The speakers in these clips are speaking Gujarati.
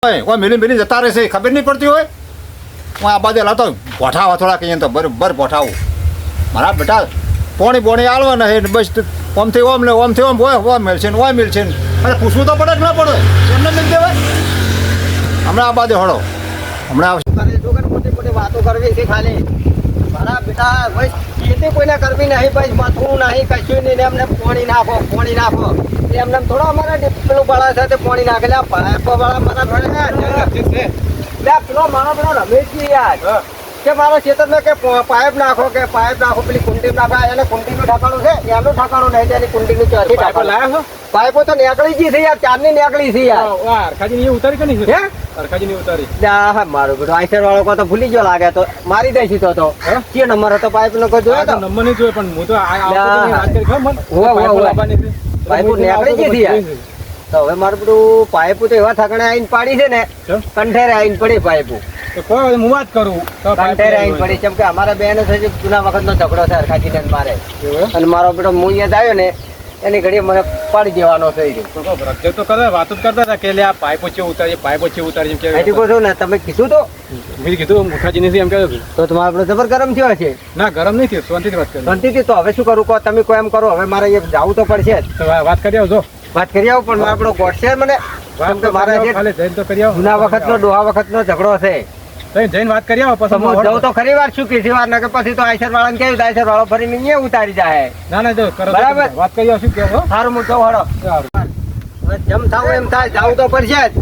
ઓય મિલી જતા રહેશે ખબર નહીં પડતી હોય. હું આ બાજુ લાતો પોઠાવા થોડા કહીએ તો બરાબર પોઠાવું. મારા બેટા પોણી આલવાના છે બસ ઓમથી ઓમ ને ઓમથી ઓમ ઓમ મિલશે ને ઓય મિલશે ને અરે પૂછવું તો પડે કે ના પડે એમને મિલ દેવાય. હમણાં આ બાજુ હળો હમણાં આવશે. મોટી વાતો કરવી છે ખાલી મારા બેટા ભાઈ ખેતી કોઈને કરવી નહીં ભાઈ માથું નહીં કશું નહીં એમને પાણી નાખો એમને થોડો અમારા પેલું વાળા સાથે પાણી નાખેલા વાળા મારા પેલો મારો પેલો રમેશજી યાર કે મારા ખેતરમાં કે પાઇપ નાખો પેલી કુંડી નાખો એને કુંડીનું ઠાકાણું છે એનું ઠાકાણું નહીં તેની કુંડીનું ચાર પાઇપો તો નીકળી ગઈ છે યાર ચારની નીકળી છે યાર અરખાજી ઉતારી કે નહીં હે અરખાજી ઉતારી મારું બેટું આઈસર વાળો કો તો ભૂલી ગયો લાગે તો મારી દઈશ તો કે નંબર હતો પાઇપ નો કોઈ જોયો તો નંબર નહીં જોયો પણ હું તો પાઇપો નીકળી ગઈ છે યાર તો હવે મારું બધું પાઇપો તો એવા ઠાકણે આવીને પાડી છે ને કંઠેરે આવીને પડી પાઇપો હું વાત કરું કંઠેરે આવીને પડી કેમ કે અમારા બેન છે જૂના વખત નો ઝઘડો છે અરખાજી ને મારે અને મારો બેટો હું અહીંયા આવ્યો ને એની ઘડી મને પાડી દેવાનો થઈ ગયો તો કરે વાતો કરતા હતા કે આ પાઇપો છે ઉતારી હજી કહો છો ને તમે કીધું તો મેં કીધું મુખાજી નથી એમ કહ્યું તો તમારો આપણો જબર ગરમ થયો છે ના ગરમ નહીં થયો શાંતિથી વાત કરી શાંતિથી તો હવે શું કરું કહો તમે કોઈ એમ કરો હવે મારે અહીંયા જવું તો પડશે વાત કરી આવજો વાત કરી આવું પણ આપણો ગોઠશે મને જૂના વખત નો ડોહા વખત નો ઝઘડો છે જઈને વાત કરી આવો પછી જવું તો ખરી વાર શું કીધી વાર ના કે પછી તો આઈસર વાળાને કેવું આઈસર વાળો ફરીને અહીંયા ઉતારી જાય ના જો બરાબર વાત કરી આવો શું કેવો સારું હું જવું હળો જેમ થાવ એમ થાય જવું તો પડશે જ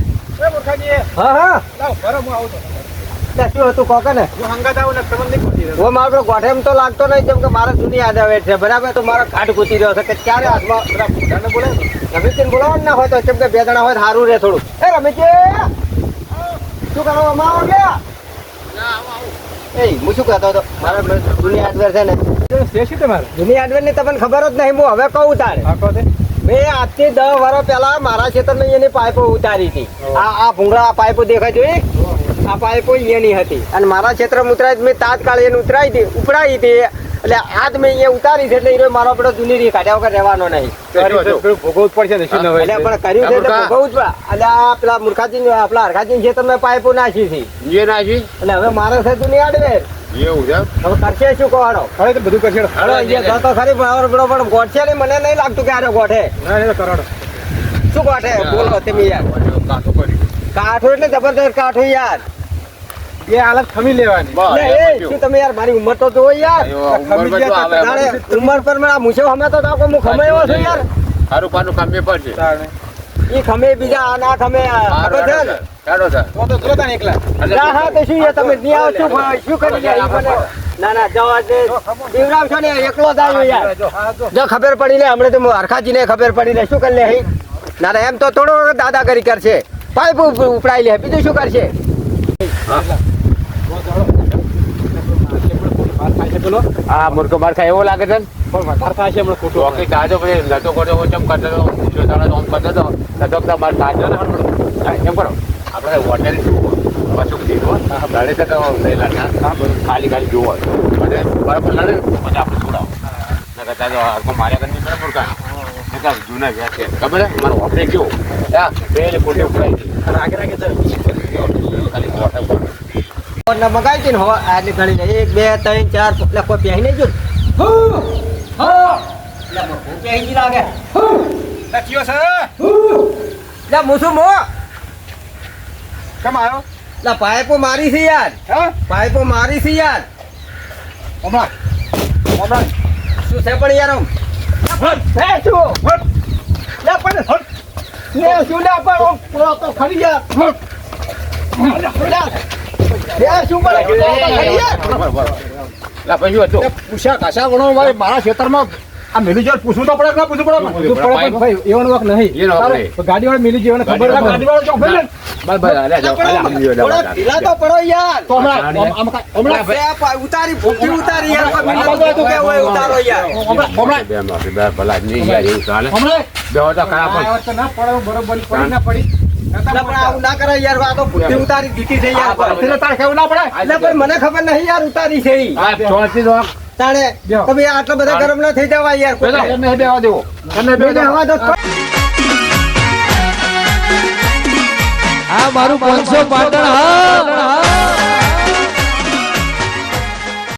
હા શું હતું કોકે ને મારો ગોઠે એમ તો લાગતો નહીં જેમ કે મારા જૂની યાદ આવે છે બરાબર તો મારો ઘાટ ગુતી રહ્યો છે કે ક્યારે હાથમાં બોલે રમેશજી બોલાવવાનું ના હોય તો જેમ કે બે જણા હોય સારું રહે થોડું એ રમેશજી શું કરો આવો ગયા હું શું કહેતો હતો મારા જૂની હાર્ડવેર છે ને જૂની હાર્ડવેર ની તમને ખબર જ નહીં હું હવે કહું તારે મેં આજથી 10 વર્ષ પહેલા મારા ક્ષેત્રમાં એની પાઇપો ઉતારી હતી આ ભૂંગળા પાઇપો દેખાય જોઈ આ પાઇપો એની હતી અને મારા ક્ષેત્રમાં ઉતરાઈ મેં તાત્કાળ એને ઉપડાઈ હતી એટલે આજ મેં અહીંયા ઉતારી છે એટલે એ મારો પેલો જૂની રી કાઢ્યા વગર રહેવાનો નહીં ભોગવવું પડશે પણ કર્યું છે ભોગવવું જ એટલે આ પેલા મૂર્ખાજી આપણા હરખાજી છે તમે પાઇપો નાખી છે એટલે હવે મારે છે જૂની હાર્ડવેર એવું છે હવે કરશે શું કહો તો બધું કરશે તો ખરી પણ ગોઠશે નહીં મને નહીં લાગતું કે આને ગોઠે શું ગોઠે બોલો તમે યાર કાઠો એટલે જબરદસ્ત કાઠો યાર એ હાલત ખમી લેવાની શું તમે યાર મારી ઉંમર તો જોવો યાર ઉંમર પર આ મૂછો અમે તો હું ખમાયો છું યાર સારું પાનું ખમે પડશે ઈ ખમે બીજા ના ખમે ખબર છે ને તો જોતા એકલા હા તો શું તમે નહીં આવો શું કરી યાર મને ના જવા દે દીવરાવ છો ને એકલો જ આવ્યો યાર જો ખબર પડી લે હમણે તો હરખાજી ને ખબર પડી લે શું કરી લે ના એમ તો થોડો દાદાગીરી કરશે પાઇપ ઉપડાઈ લે બીજું શું કરશે હા મૂર્ખો માર ખાય એવો લાગે છે એમ કરો આપણે હોટેલ ખાલી જોવો બરાબર લડે પછી આપણે છોડાવો માર્યા કરી બરાબર જૂના વ્યાજ છે ખબર છે મારો હોટલ કેવો બે કોટે ઉભરાઈ મગાઈ છે ને આટલી ઘણી 1 2 3 4 એટલે કોઈ પહેરી નહીં જો લાગે કેમ આવ્યો પાઇપો મારી છે યાર પાઇપો મારી છે યાર શું છે પણ યાર પૂછ્યા કશા ગણો મારા ખેતરમાં આ મિલી જોર પૂછવું તો પડે પૂછવું પડે એવાનો વખત નહીં ગાડી વાળા મિલી જવાને ખબર ગાડી વાળો ચોક ને ના કરાય યાર આ તો બુદ્ધિ ઉતારી દીધી છે યાર મને ખબર નહીં યાર ઉતારી છે તાણે તમે આટલા બધા ગરમ ના થઈ જવા યાર બેવા દેવો હવા દો આ મારું 500 પાટણ હા